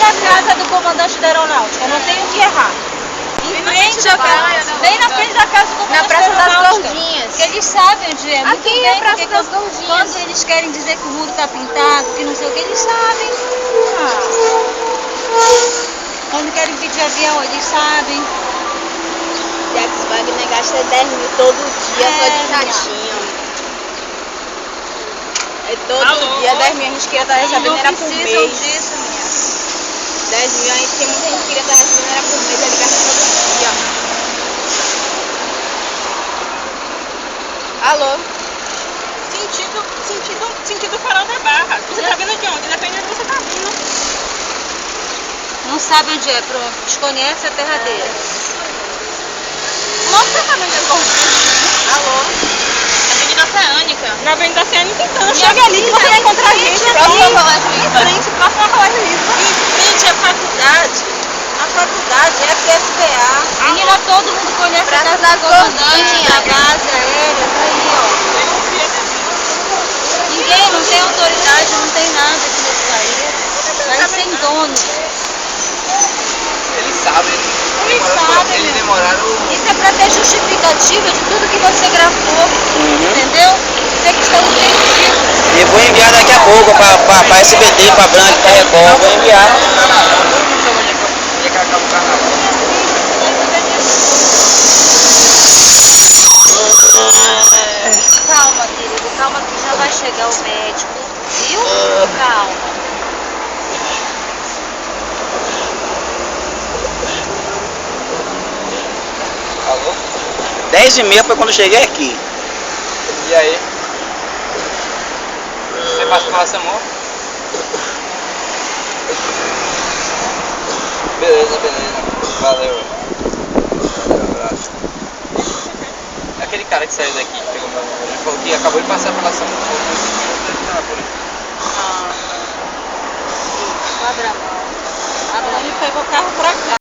a casa do comandante da aeronáutica, não tem o que errar. Em frente à casa, bem na frente da casa do comandante Na Praça da das aeronáutica. Gordinhas. Porque eles sabem onde é. Muito Aqui bem, é a Praça porque das Gordinhas. quando eles querem dizer que o mundo está pintado, que não sei o que, eles sabem. Quando querem pedir avião, eles sabem. Jax Wagner gasta 10 mil todo dia só de minha. jatinho. É todo Alô? dia, 10 mil a gente queria estar recebendo, era Não por precisam mês. disso, minha. 10 mil, a gente tem muita gente que queria estar recebendo, era por mês, ele gasta todo dia. Alô? Sentido farol da Barra. Você tá vindo de onde? Depende de onde você tá vindo. Não sabe onde é, pronto. Desconhece a terra dele. Mostra a caminho das Gordinhas. Alô? Avenida Oceânica. Na Avenida Oceânica, então. Chega ali que você vai encontrar a gente. Próximo ao Colégio Lisboa. Próximo ao Colégio Lisboa. Em frente à faculdade. A faculdade, FSPA. Menina, todo mundo conhece Praça a casa das do comandante, Gordinhas. a base aérea, tá aí, ó. Ninguém, não tem autoridade, não tem nada aqui nesse país. País sem dono. Eles sabem. Eles sabem, Eles meu. demoraram. Isso é pra ter justificativa de tudo que você gravou, entendeu? Você que está entendido. E vou enviar daqui a pouco para SBT, para Branco, para Record, vou enviar. Onde é que acaba o carnaval? Calma, querido, calma que já vai chegar o médico, viu? Calma. Alô? 10h30 foi quando eu cheguei aqui. E aí? Você passa pela Samor? Beleza. Valeu. Abraço. É aquele cara que saiu daqui, que pegou meu número. Ele falou que acabou de passar pela Samor. Quadramão. A Dani pegou o carro pra cá.